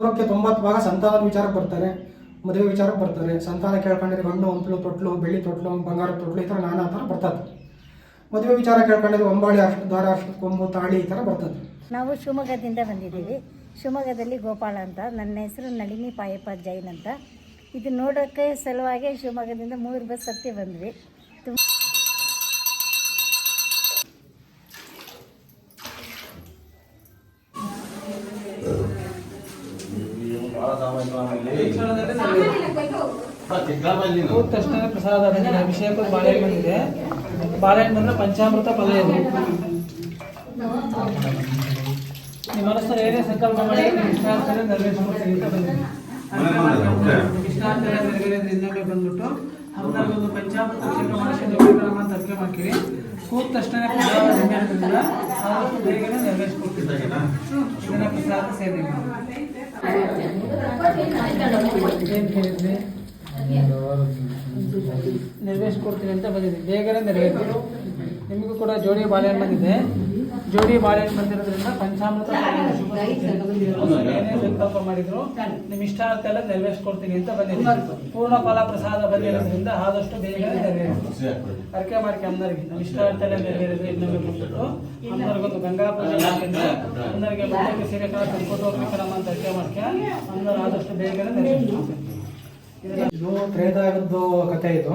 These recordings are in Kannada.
100ಕ್ಕೆ 90 ಭಾಗ ಸಂತಾನದ ವಿಚಾರಕ್ಕೆ ಬರ್ತಾರೆ, ಮದುವೆ ವಿಚಾರಕ್ಕೆ ಬರ್ತಾರೆ. ಸಂತಾನ ಕೇಳ್ಕೊಂಡಿದ್ರೆ ಹಣ್ಣು ಹಂಪಲು ತೊಟ್ಲು, ಬೆಳ್ಳಿ ತೊಟ್ಲು, ಬಂಗಾರ ತೊಟ್ಲು, ಈ ಥರ ನಾನಾ ಥರ ಬರ್ತದೆ. ಮದುವೆ ವಿಚಾರ ಕೇಳ್ಕೊಂಡಿದ್ರೆ ಒಂಬಾಳಿ ಅಷ್ಟು ದಾರ, ಅಷ್ಟು ಕೊಂಬು, ತಾಳಿ, ಈ ಥರ ಬರ್ತದೆ. ನಾವು ಶಿವಮೊಗ್ಗದಿಂದ ಬಂದಿದ್ದೀವಿ. ಶಿವಮೊಗ್ಗದಲ್ಲಿ ಗೋಪಾಳ ಅಂತ, ನನ್ನ ಹೆಸರು ನಳಿನಿ ಪಾಯಪ್ಪ ಜೈನ್ ಅಂತ. ಇದು ನೋಡೋಕ್ಕೆ ಸಲುವಾಗಿ ಶಿವಮೊಗ್ಗದಿಂದ 3 ಬಸ್ ಹತ್ತಿ ಬಂದ್ವಿ. ಹೋದ ತಕ್ಷಣ ಪ್ರಸಾದ ಬಂದಿದೆ, ಅಭಿಷೇಕ ಬಾಳೆಹಣ್ಣು ಬಂದಿದೆ. ಬಾಳೆಹಣ್ಣು ಬಂದ್ರೆ ಪಂಚಾಮೃತ ಪಲ್ಯ ಇದೆ. ನಿಮ್ಮ ಮನಸ್ಸಲ್ಲಿ ಏನೇ ಸಂಕಲ್ಪ ಮಾಡಿ ಇಷ್ಟಾರ್ಥನೆ ನೆರವೇರಿಸ್ಕೊಡ್ತೀನಿ ಅಂತ ಬಂದಿದೆ. ಇಷ್ಟಾರ್ಥನೆ ನೆರವೇರಿದ್ರೆ ಇನ್ನೊಮ್ಮೆ ಬಂದ್ಬಿಟ್ಟು ಅವ್ರನ್ನೊಂದು ಪಂಚಾಮೃತ ಅಭಿಷೇಕ ಮಾಡಿಸ್ಕೊಂಡು ಅಂತ ಅರ್ಕೆ ಮಾಡ್ತೀರಿ. ಕೂತ ತಕ್ಷಣ ಪ್ರಸಾದ ನೆರವೇರಿಸಿಲ್ಲ, ಆದಷ್ಟು ಬೇಗನೆ ನೆರವೇರಿಸ್ಕೊಡ್ತೀನಿ. ಇದನ್ನ ಪ್ರಸಾದ ಸೇವೆ ನೆರವೇರಿಸ್ಕೊಡ್ತೀನಿ ಅಂತ ಬಂದಿದೆ. ಬೇಗನೆ ನೆರವೇರಿಸಿ. ನಿಮಗೂ ಕೂಡ ಜೋಡಿ ಬಾಳೆಹಣ್ಣು ಬಂದಿದೆ. ಜೋಡಿ ಬಾಳೆಹಣ್ಣು ಬಂದಿರೋದ್ರಿಂದ ಪಂಚಾಮೃತ ಏನೇ ಸಂಕಲ್ಪ ಮಾಡಿದ್ರು ನಿಮ್ಮ ಇಷ್ಟಾರ್ಥ ಎಲ್ಲ ನೆರವೇರಿಸ್ಕೊಡ್ತೀನಿ ಅಂತ ಬಂದಿದೆ. ಪೂರ್ಣ ಫಲ ಪ್ರಸಾದ ಬಂದಿರೋದ್ರಿಂದ ಆದಷ್ಟು ಬೇಗನೆ ನೆರವೇರಿಸಿ. ಅರ್ಕೆ ಮಾಡ್ಕೆ ಅಮ್ಮನರಿಗೆ ನಮ್ಮ ಇಷ್ಟಾರ್ಥ ಎಲ್ಲ ನೆರವೇರಿದ್ರೆ ಇನ್ನೊಮ್ಮೆ ಬಂದ್ಬಿಟ್ಟು ಅಮ್ಮನರಿಗೊಂದು ಗಂಗಾ ಪೂಜೆ ಮಾಡ್ಕೊಂಡು ಅಮ್ಮನರಿಗೆ ಬಟ್ಟೆಗೆ ಸೀರೆ ಕಾಲ ತಂದ್ಕೊಟ್ಟು ಹೋಗ್ಬೇಕಮ್ಮ ಅಂತ ಅರ್ಕೆ ಮಾಡ್ಕೆ ಅಮ್ಮನವ್ರು ಆದಷ್ಟು ಬೇಗನೆ ನೆರವೇರಿಸ್ಕೊಡ್ತೀನಿ. ಇದು ತ್ರೇತಾಯುಗದ್ದು ಕಥೆ. ಇದು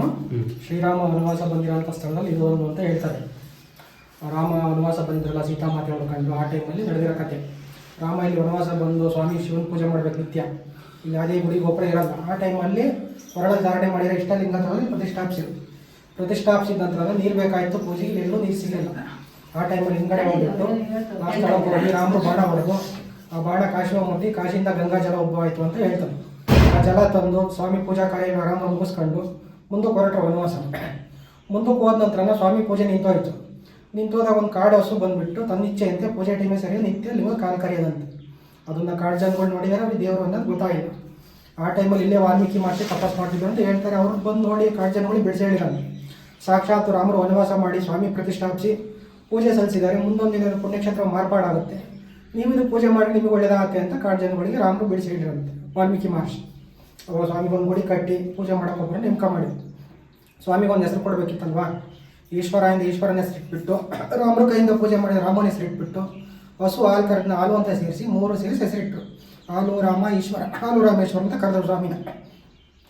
ಶ್ರೀರಾಮ ವನವಾಸ ಬಂದಿರೋಂಥ ಸ್ಥಳದಲ್ಲಿ ಇದು ಒಂದು ಅಂತ ಹೇಳ್ತಾರೆ. ರಾಮ ವನವಾಸ ಬಂದಿರಲ್ಲ, ಸೀತಾಮಾತೆ ನೋಡ್ಕೊಂಡು ಆ ಟೈಮಲ್ಲಿ ನಡೆದಿರೋ ಕತೆ. ರಾಮ ಇಲ್ಲಿ ವನವಾಸ ಬಂದು ಸ್ವಾಮಿ ಶಿವನ ಪೂಜೆ ಮಾಡಬೇಕು ನಿತ್ಯ. ಇಲ್ಲಿ ಅದೇ ಗುಡಿ ಗೋಪುರ ಇರಲ್ಲ. ಆ ಟೈಮಲ್ಲಿ ಹೊರಗಡೆ ಧಾರಣೆ ಮಾಡಿರೋ ಇಷ್ಟಲಿಂಗ ತಗೊಂಡು ಪ್ರತಿಷ್ಠಾಪಿಸಿದ ನಂತರ ನೀರು ಬೇಕಾಯಿತು ಪೂಜೆಗೆ. ಎಲ್ಲೂ ನೀರು ಸಿಗಲಿಲ್ಲ. ಆ ಟೈಮಲ್ಲಿ ಹಿಂಗಡೆ ಹೋಗ್ಬಿಟ್ಟು ಆ ಸ್ಥಳಕ್ಕೆ ಹೋಗಿ ರಾಮರು ಬಾಣ ಹೊಡೆದು ಆ ಬಾಣ ಕಾಶಿಗೆ ಮುಟ್ಟಿ ಕಾಶಿಯಿಂದ ಗಂಗಾ ಜಲ ಉದ್ಭವ ಆಯಿತು ಅಂತ ಹೇಳ್ತಾರೆ. ಆ ಜಲ ತಂದು ಸ್ವಾಮಿ ಪೂಜಾ ಕಾರ್ಯವನ್ನು ಆರಾಮ ಮುಗಿಸ್ಕೊಂಡು ಮುಂದಕ್ಕೆ ಹೊರಟರು ವನವಾಸ. ಮುಂದಕ್ಕೆ ಹೋದ ನಂತರ ಸ್ವಾಮಿ ಪೂಜೆ ನಿಂತೋಯ್ತು. ನಿಂತೋದಾಗ ಒಂದು ಕಾಡು ಹಸು ಬಂದುಬಿಟ್ಟು ತನ್ನಿಚ್ಛೆಯಂತೆ ಪೂಜೆ ಟೈಮೇ ಸರಿ ನಿತ್ಯ ಲಿಂಗ ಕಾಲು ಕರೆಯೋದಂತೆ. ಅದನ್ನು ಕಾಡು ಜನಗಳು ನೋಡಿದರೆ ಅವ್ರಿಗೆ ದೇವರು ಅನ್ನೋದು ಗೊತ್ತಾಗಿಲ್ಲ. ಆ ಟೈಮಲ್ಲಿ ಇಲ್ಲೇ ವಾಲ್ಮೀಕಿ ಮಹರ್ಷಿ ತಪಸ್ ಮಾಡ್ತಿದ್ರು ಅಂತ ಹೇಳ್ತಾರೆ. ಅವ್ರಿಗೆ ಬಂದು ನೋಡಿ ಕಾಡು ಜನಗಳು ಬಿಡಿಸಿ ಹೇಳಿದ್ದಾರೆ. ಸಾಕ್ಷಾತ್ ರಾಮರು ವನವಾಸ ಮಾಡಿ ಸ್ವಾಮಿ ಪ್ರತಿಷ್ಠಾಪಿಸಿ ಪೂಜೆ ಸಲ್ಲಿಸಿದ್ದಾರೆ. ಮುಂದೊಂದು ದಿನ ಪುಣ್ಯಕ್ಷೇತ್ರ ಮಾರ್ಪಾಡಾಗುತ್ತೆ, ನೀವು ಇದು ಪೂಜೆ ಮಾಡಿ ನಿಮಗೆ ಒಳ್ಳೆಯದಾಗುತ್ತೆ ಅಂತ ಕಾಡು ಜನಗಳಿಗೆ ರಾಮರು ಬಿಡಿಸಿ ಹೇಳಿರಂತೆ ವಾಲ್ಮೀಕಿ ಮಹರ್ಷಿ. ಅವಾಗ ಸ್ವಾಮಿಗೊಂದು ಗುಡಿ ಕಟ್ಟಿ ಪೂಜೆ ಮಾಡೋಕೆ ಹೋಗ್ರೆ ನೇಮಕ ಮಾಡಿ ಸ್ವಾಮಿಗೊಂದು ಹೆಸರು ಕೊಡಬೇಕಿತ್ತಲ್ವಾ. ಈಶ್ವರದಿಂದ ಈಶ್ವರನ ಹೆಸರು ಇಟ್ಬಿಟ್ಟು ರಾಮರ ಕೈಯಿಂದ ಪೂಜೆ ಮಾಡಿದ ರಾಮನ ಹೆಸರು ಇಟ್ಬಿಟ್ಟು ಹಸು ಹಾಲು ಕರೆದನ್ನ ಹಾಲು ಅಂತ ಸೇರಿಸಿ 3 ಸೇರಿಸಿ ಹೆಸರಿಟ್ಟರು. ಹಾಲು ರಾಮ ಈಶ್ವರ, ಹಾಲು ರಾಮೇಶ್ವರ ಅಂತ ಕರೆದರು ಸ್ವಾಮಿನ.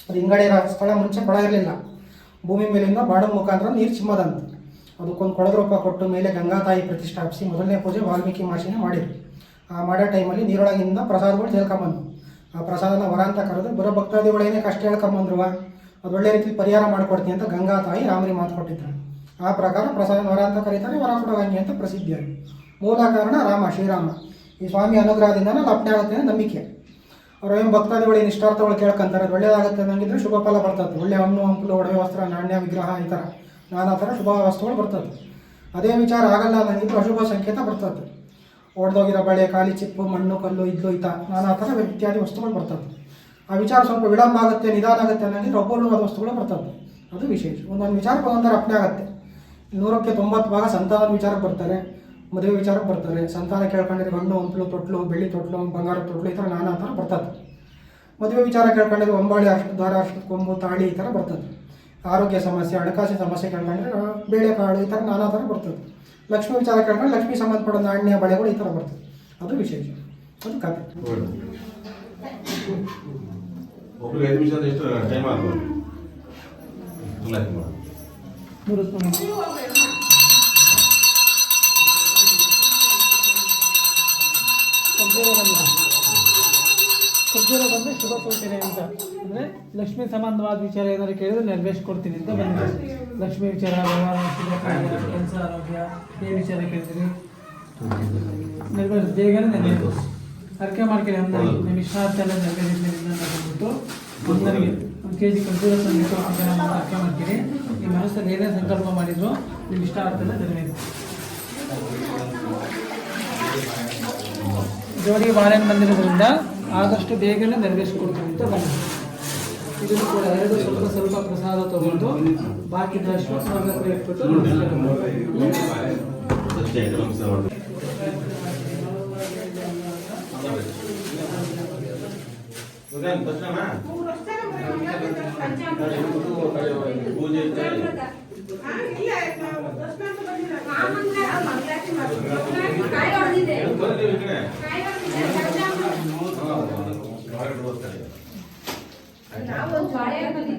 ಅದು ಹಿಂಗಡೆ ಸ್ಥಳ ಮುಂಚೆ ಕೊಳ ಇರಲಿಲ್ಲ. ಭೂಮಿ ಮೇಲಿಂದ ಬಾಡದ ಮುಖಾಂತರ ನೀರು ಚಿಮ್ಮದಂತ. ಅದಕ್ಕೊಂದು ಕೊಳದ ರೂಪ ಕೊಟ್ಟು ಮೇಲೆ ಗಂಗಾ ತಾಯಿ ಪ್ರತಿಷ್ಠಾಪಿಸಿ ಮೊದಲನೇ ಪೂಜೆ ವಾಲ್ಮೀಕಿ ಮಹರ್ಷಿನೇ ಮಾಡಿದ್ರು. ಆ ಮಾಡೋ ಟೈಮಲ್ಲಿ ನೀರೊಳಗಿಂದ ಪ್ರಸಾದಗಳು ಹೇಳ್ಕೊಂಬಂದು ಆ ಪ್ರಸಾದನ ವರ ಅಂತ ಕರೆದು ಬರೋ ಭಕ್ತಾದಿಗಳೇನೇ ಕಷ್ಟ ಹೇಳ್ಕೊಂಬಂದ್ರುವ ಅದು ಒಳ್ಳೆ ರೀತಿ ಪರಿಹಾರ ಮಾಡಿಕೊಡ್ತೀನಿ ಅಂತ ಗಂಗಾ ತಾಯಿ ರಾಮರಿಗೆ ಮಾತು ಕೊಟ್ಟಿದ್ದಾರೆ. ಆ ಪ್ರಕಾರ ಪ್ರಸಾದ ವರ ಅಂತ ಕರೀತಾರೆ, ವರ ಕೊಡುವಂಗೆ ಅಂತ ಪ್ರಸಿದ್ಧಿ. ಮೂಲ ಕಾರಣ ರಾಮ, ಶ್ರೀರಾಮ. ಈ ಸ್ವಾಮಿ ಅನುಗ್ರಹದಿಂದ ಲಪ್ನೆ ಆಗುತ್ತೆ ಅನ್ನೋ ನಂಬಿಕೆ. ಅವ್ರು ಏನು ಭಕ್ತಾದಿಗಳು ಏನು ಇಷ್ಟಾರ್ಥಗಳು ಕೇಳ್ಕೊಂತಾರೆ, ಅದು ಒಳ್ಳೆಯದಾಗುತ್ತೆ ಅನ್ನಂಗಿದ್ರೆ ಶುಭ ಫಲ ಬರ್ತದೆ. ಒಳ್ಳೆ ಹಣ್ಣು ಹಂಪಲು, ಒಡವೆ ವಸ್ತ್ರ, ನಾಣ್ಯ, ವಿಗ್ರಹ, ಈ ಥರ ನಾನಾ ಥರ ಶುಭ ವಸ್ತುಗಳು ಬರ್ತದೆ. ಅದೇ ವಿಚಾರ ಆಗಲ್ಲ ಅನ್ನಂಗಿದ್ರೆ ಅಶುಭ ಸಂಕೇತ ಬರ್ತದೆ. ಒಡೆದೋಗಿರೋ ಬಳೆ, ಖಾಲಿ ಚಿಪ್ಪು, ಮಣ್ಣು, ಕಲ್ಲು, ಇದ್ಲು, ಈತ ನಾನಾ ಥರ ಇತ್ಯಾದಿ ವಸ್ತುಗಳು ಬರ್ತದೆ. ಆ ವಿಚಾರ ಸ್ವಲ್ಪ ವಿಳಂಬ ಆಗುತ್ತೆ, ನಿಧಾನ ಆಗುತ್ತೆ ಅನ್ನಂಗಿದ್ರೆ ಅಪೂರ್ಣವಾದ ವಸ್ತುಗಳು ಬರ್ತದೆ. ಅದು ವಿಶೇಷ. ಒಂದೊಂದು ವಿಚಾರಕ್ಕೆ ಒಂದೊಂದರ ಅಪ್ನೆ ಆಗುತ್ತೆ. 100ಕ್ಕೆ 90 ಭಾಗ ಸಂತಾನದ ವಿಚಾರಕ್ಕೆ ಬರ್ತಾರೆ, ಮದುವೆ ವಿಚಾರಕ್ಕೆ ಬರ್ತಾರೆ. ಸಂತಾನ ಕೇಳ್ಕೊಂಡಿದ್ರೆ ಹಣ್ಣು ಹಂಪಲು ತೊಟ್ಲು, ಬೆಳ್ಳಿ ತೊಟ್ಲು, ಬಂಗಾರ ತೊಟ್ಲು, ಈ ಥರ ನಾನಾ ಥರ ಬರ್ತದೆ. ಮದುವೆ ವಿಚಾರ ಕೇಳ್ಕೊಂಡಿದ್ರೆ ಒಂಬಾಳಿ ಅಷ್ಟು ದಾರ, ಅಷ್ಟು ಕೊಂಬು, ತಾಳಿ, ಈ ಥರ ಬರ್ತದೆ. ಆರೋಗ್ಯ ಸಮಸ್ಯೆ, ಹಣಕಾಸಿನ ಸಮಸ್ಯೆ ಕೇಳ್ಕೊಂಡ್ರೆ ಬೇಳೆಕಾಳು, ಈ ಥರ ನಾನಾ ಥರ ಬರ್ತದೆ. ಲಕ್ಷ್ಮಿ ವಿಚಾರ ಕೇಳ್ಕೊಂಡು ಲಕ್ಷ್ಮಿ ಸಂಬಂಧಪಡೋ ನಾಣ್ಯ, ಬಳೆಗಳು, ಈ ಥರ ಬರ್ತದೆ. ಅದು ವಿಶೇಷ. ಅದು ಕತೆ. ಖರ್ಜೂರ ಬಂದು ಶುಭ ಸೂಚನೆ ಅಂತ ಅಂದರೆ ಲಕ್ಷ್ಮಿ ಸಂಬಂಧವಾದ ವಿಚಾರ ಏನಾದ್ರು ಕೇಳಿದ್ರೆ ನೆರವೇರಿಸ್ಕೊಡ್ತೀನಿ ಅಂತ ಬಂದಿದೆ. ಲಕ್ಷ್ಮಿ ವಿಚಾರ, ವ್ಯವಹಾರ, ಶುಭ ಕಾರ್ಯ, ಕೆಲಸ, ಆರೋಗ್ಯ, ಈ ವಿಚಾರ ಕೇಳಿದ್ರಿ ನೆರವೇರಿಸಿ ಬೇಗನೆ ನೆರವೇರಿಸಿ. ಅರ್ಕೆ ಮಾಡ್ಕೊಳ್ಳಿ ಅಮ್ಮನಿಗೆ ನಿಮ್ಮ ಇಷ್ಟಾರ್ಥ ಎಲ್ಲ ನೆರವೇರಿಸಿ ಬಂದ್ಬಿಟ್ಟು ಅಮ್ಮನಿಗೆ 1 kg ಖರ್ಜೂರ ತಂದಿಟ್ಟು ಅರ್ಕೆ ಮಾಡ್ತೀರಿ. ನಿಮ್ಮ ಮನಸ್ಸಲ್ಲಿ ಏನೇ ಸಂಕಲ್ಪ ಮಾಡಿದ್ರು ನಿಮ್ಮ ಇಷ್ಟಾರ್ಥ ಎಲ್ಲ ನೆರವೇರಿಸಿ. ಜೋಡಿ ಬಾಳೆಹಣ್ಣು ಬಂದಿರೋದ್ರಿಂದ ಆದಷ್ಟು ಬೇಗನೆ ನೆರವೇರಿಸ್ಕೊಡ್ತೀವಿ ಅಂತ ಬಂದಿದೆ. ಇದನ್ನು ಕೂಡ ಎರಡು ಸ್ವಲ್ಪ ಪ್ರಸಾದ ತಗೊಂಡು ಬಾಕಿ ದರ್ಶನ ಇಟ್ಬಿಟ್ಟು ಪೂಜೆ ನಾವು